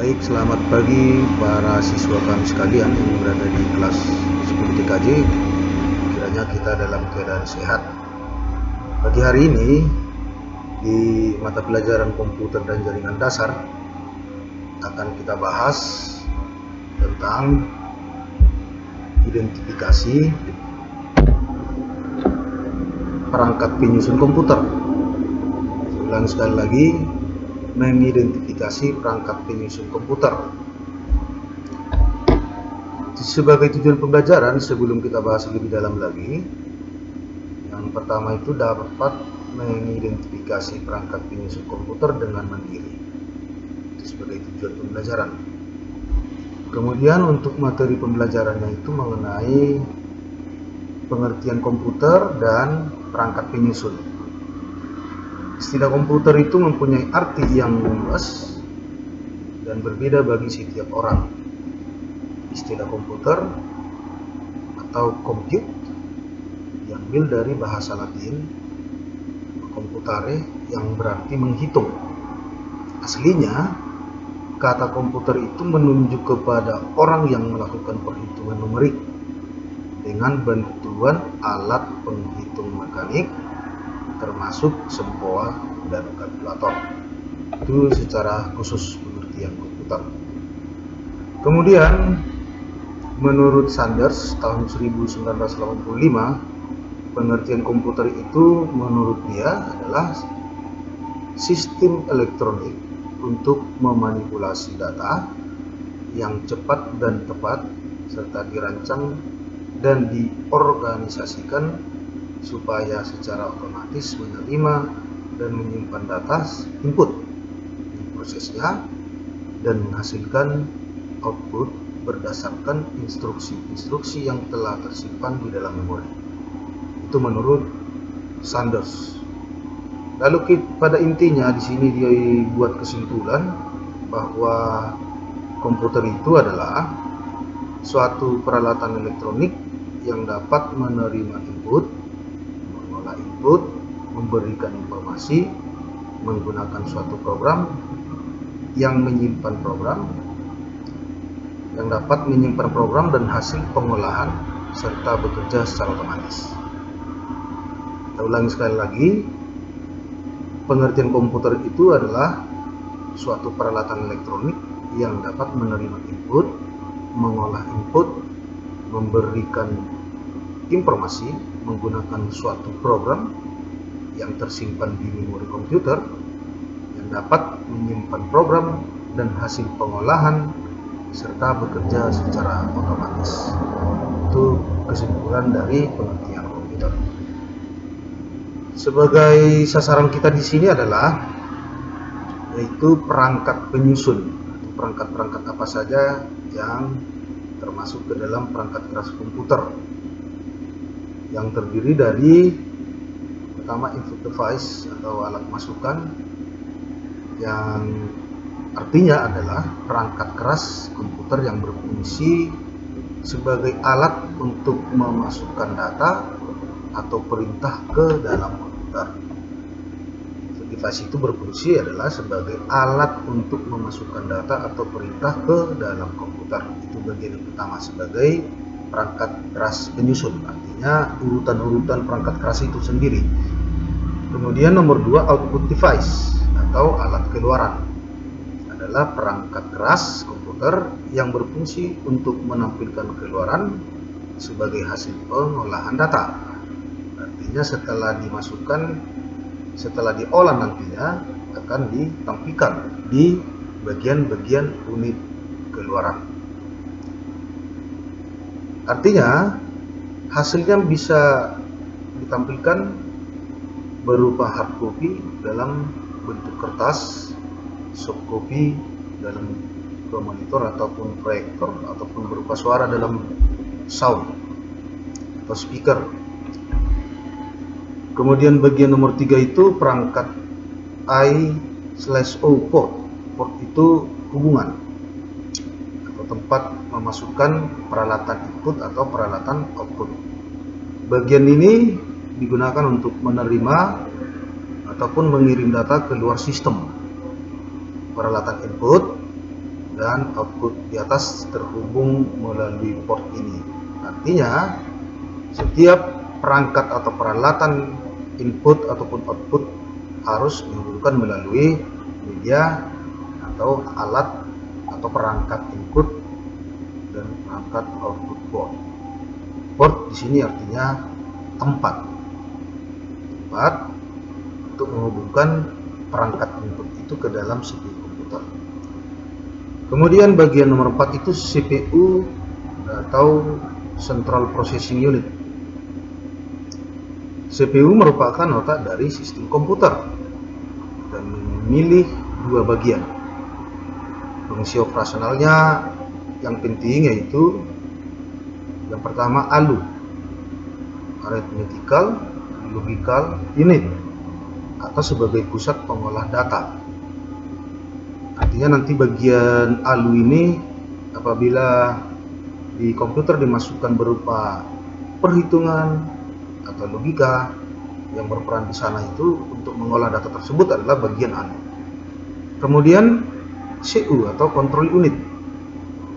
Baik, selamat pagi para siswa kami sekalian yang berada di kelas 10 TKJ. Kiranya kita dalam keadaan sehat. Pagi hari ini di mata pelajaran komputer dan jaringan dasar akan kita bahas tentang identifikasi perangkat penyusun komputer. Saya ulang sekali lagi, mengidentifikasi perangkat penyusun komputer. Sebagai tujuan pembelajaran, sebelum kita bahas lebih dalam lagi, yang pertama itu dapat mengidentifikasi perangkat penyusun komputer dengan mandiri. Itu sebagai tujuan pembelajaran. Kemudian untuk materi pembelajarannya itu mengenai pengertian komputer dan perangkat penyusun. Istilah komputer itu mempunyai arti yang luas dan berbeda bagi setiap orang. Istilah komputer atau compute diambil dari bahasa Latin computare yang berarti menghitung. Aslinya, kata komputer itu menunjuk kepada orang yang melakukan perhitungan numerik dengan bantuan alat penghitung mekanik termasuk sempoa dan kalkulator. Itu secara khusus pengertian komputer. Kemudian menurut Sanders tahun 1985, pengertian komputer itu menurut dia adalah sistem elektronik untuk memanipulasi data yang cepat dan tepat serta dirancang dan diorganisasikan supaya secara otomatis menerima dan menyimpan data input di prosesnya dan menghasilkan output berdasarkan instruksi-instruksi yang telah tersimpan di dalam memori. Itu menurut Sanders. Lalu pada intinya di sini dia buat kesimpulan bahwa komputer itu adalah suatu peralatan elektronik yang dapat menerima input, memberikan informasi, menggunakan suatu program yang menyimpan program, yang dapat menyimpan program dan hasil pengolahan serta bekerja secara otomatis. Kita ulangi sekali lagi, pengertian komputer itu adalah suatu peralatan elektronik yang dapat menerima input, mengolah input, memberikan informasi menggunakan suatu program yang tersimpan di memori komputer yang dapat menyimpan program dan hasil pengolahan serta bekerja secara otomatis. Itu kesimpulan dari pengertian komputer. Sebagai sasaran kita di sini adalah yaitu perangkat penyusun, perangkat-perangkat apa saja yang termasuk ke dalam perangkat keras komputer, yang terdiri dari pertama input device atau alat masukan, yang artinya adalah perangkat keras komputer yang berfungsi sebagai alat untuk memasukkan data atau perintah ke dalam komputer. Device itu berfungsi adalah sebagai alat untuk memasukkan data atau perintah ke dalam komputer. Itu bagian yang pertama sebagai perangkat keras penyusun, artinya urutan-urutan perangkat keras itu sendiri. Kemudian nomor 2, output device atau alat keluaran adalah perangkat keras komputer yang berfungsi untuk menampilkan keluaran sebagai hasil pengolahan data. Artinya setelah diolah nantinya akan ditampilkan di bagian-bagian unit keluaran. Artinya hasilnya bisa ditampilkan berupa hard copy dalam bentuk kertas, soft copy dalam monitor ataupun proyektor, ataupun berupa suara dalam sound atau speaker. Kemudian bagian nomor 3 itu perangkat I/O port. Port itu hubungan atau tempat memasukkan peralatan input atau peralatan output. Bagian ini digunakan untuk menerima ataupun mengirim data ke luar sistem. Peralatan input dan output di atas terhubung melalui port ini. Artinya setiap perangkat atau peralatan input ataupun output harus dihubungkan melalui media atau alat atau perangkat input dan perangkat output port. Port di sini artinya tempat untuk menghubungkan perangkat input itu ke dalam CPU komputer. Kemudian bagian nomor 4 itu CPU atau Central Processing Unit. CPU merupakan otak dari sistem komputer dan memilih dua bagian. Fungsi operasionalnya yang penting yaitu yang pertama ALU, Arithmetical Logical Unit, atau sebagai pusat pengolah data. Artinya nanti bagian ALU ini apabila di komputer dimasukkan berupa perhitungan atau logika, yang berperan di sana itu untuk mengolah data tersebut adalah bagian ALU. Kemudian CU atau Control Unit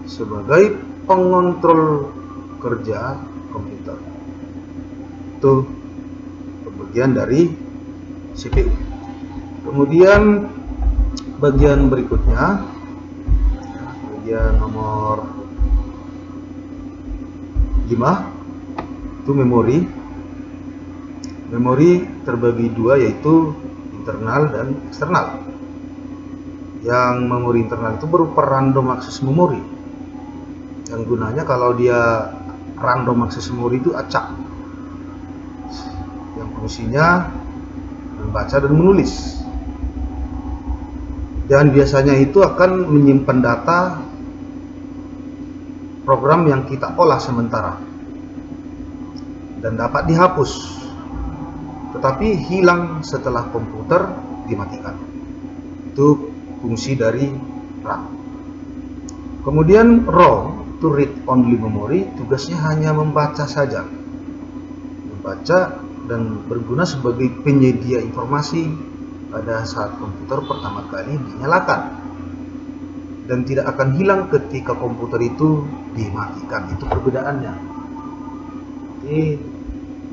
sebagai pengontrol kerja komputer. Itu bagian dari CPU. Kemudian bagian berikutnya, bagian nomor 5 itu memori. Memori terbagi dua, yaitu internal dan eksternal. Yang memori internal itu berupa random access memory, yang gunanya kalau dia random access memory itu acak, yang fungsinya membaca dan menulis, dan biasanya itu akan menyimpan data program yang kita olah sementara dan dapat dihapus, tetapi hilang setelah komputer dimatikan. Itu fungsi dari RAM. Kemudian ROM itu read only memory, tugasnya hanya membaca saja, membaca dan berguna sebagai penyedia informasi pada saat komputer pertama kali dinyalakan, dan tidak akan hilang ketika komputer itu dimatikan. Itu perbedaannya. Jadi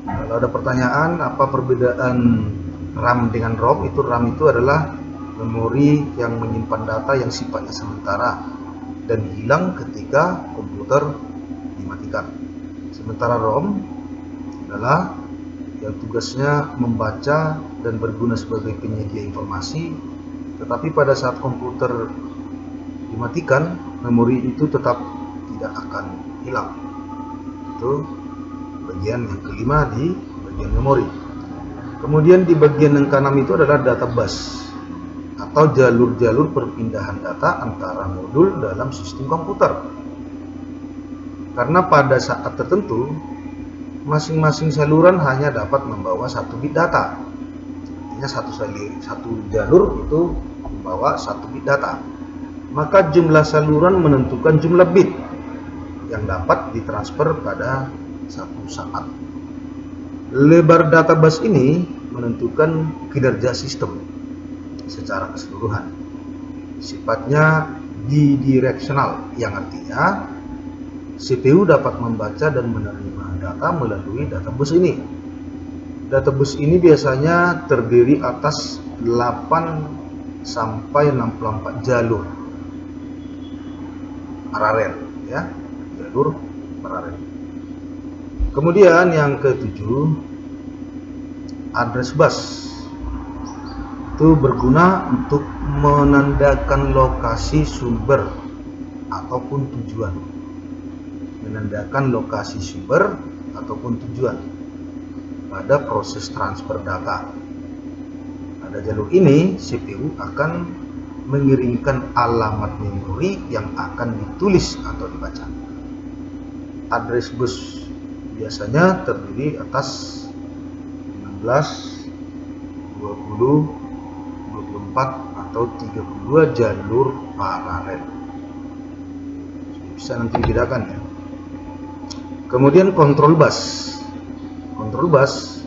kalau ada pertanyaan apa perbedaan RAM dengan ROM, itu RAM itu adalah memori yang menyimpan data yang sifatnya sementara dan hilang ketika komputer dimatikan. Sementara ROM adalah yang tugasnya membaca dan berguna sebagai penyedia informasi, tetapi pada saat komputer dimatikan, memori itu tetap tidak akan hilang. Itu bagian yang kelima di bagian memori. Kemudian di bagian yang keenam itu adalah data bus atau jalur-jalur perpindahan data antara modul dalam sistem komputer. Karena pada saat tertentu masing-masing saluran hanya dapat membawa 1 bit data. Artinya satu jalur itu membawa 1 bit data. Maka jumlah saluran menentukan jumlah bit yang dapat ditransfer pada satu saat. Lebar data bus ini menentukan kinerja sistem secara keseluruhan. Sifatnya bidirectional, yang artinya CPU dapat membaca dan menerima data melalui data bus ini. Data bus ini biasanya terdiri atas 8 sampai 64 jalur paralel, ya, jalur paralel. Kemudian yang ketujuh, address bus. Itu berguna untuk menandakan lokasi sumber ataupun tujuan. Menandakan lokasi sumber ataupun tujuan pada proses transfer data. Pada jalur ini, CPU akan mengirimkan alamat memori yang akan ditulis atau dibaca. Address bus biasanya terdiri atas 16, 20, 24 atau 32 jalur paralel. Bisa nanti dibedakan, ya. Kemudian control bus. Control bus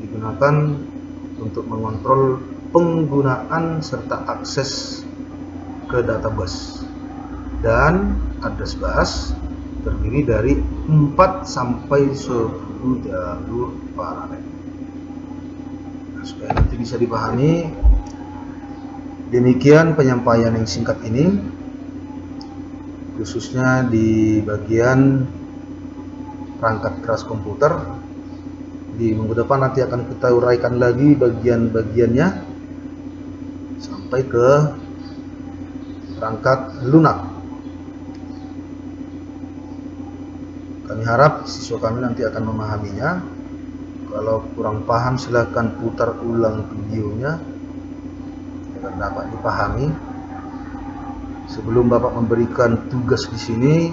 digunakan untuk mengontrol penggunaan serta akses ke data bus. dan address bus terdiri dari 4 sampai 10 jalur paralel. Nah, supaya nanti bisa dipahami, demikian penyampaian yang singkat ini, khususnya di bagian perangkat keras komputer. Di minggu depan nanti akan kita uraikan lagi bagian-bagiannya sampai ke perangkat lunak. Kami harap siswa kami nanti akan memahaminya. Kalau kurang paham silahkan putar ulang videonya agar dapat dipahami. Sebelum Bapak memberikan tugas di sini,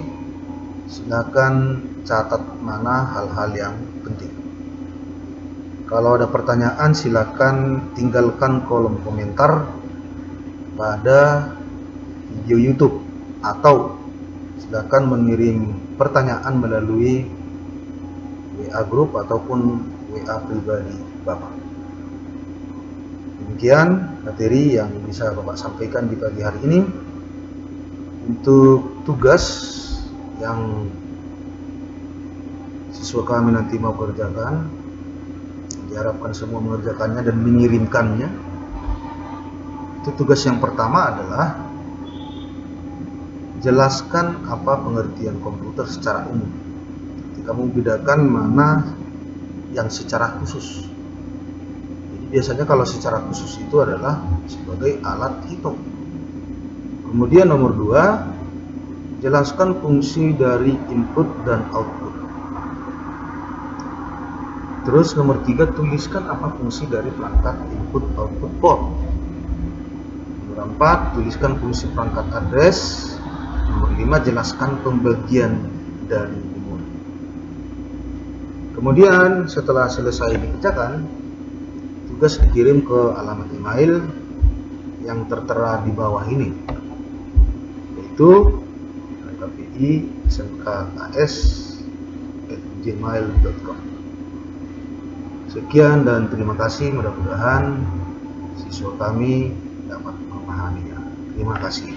silakan catat mana hal-hal yang penting. Kalau ada pertanyaan silakan tinggalkan kolom komentar pada video YouTube atau silakan mengirim pertanyaan melalui WA group ataupun WA pribadi Bapak. Demikian materi yang bisa Bapak sampaikan di pagi hari ini. Untuk tugas yang siswa kami nanti mau kerjakan, diharapkan semua mengerjakannya dan mengirimkannya. Itu tugas yang pertama adalah jelaskan apa pengertian komputer secara umum. Jadi kamu bedakan mana yang secara khusus. Jadi biasanya kalau secara khusus itu adalah sebagai alat hitung. Kemudian nomor 2, jelaskan fungsi dari input dan output. Terus nomor 3, tuliskan apa fungsi dari perangkat input output port. Nomor 4, tuliskan fungsi perangkat address. Nomor 5, jelaskan pembagian dari memori. Kemudian setelah selesai dikerjakan, tugas dikirim ke alamat email yang tertera di bawah ini, yaitu kpi.smkks@gmail.com. Sekian dan terima kasih. Mudah-mudahan siswa kami dapat memahaminya. Terima kasih.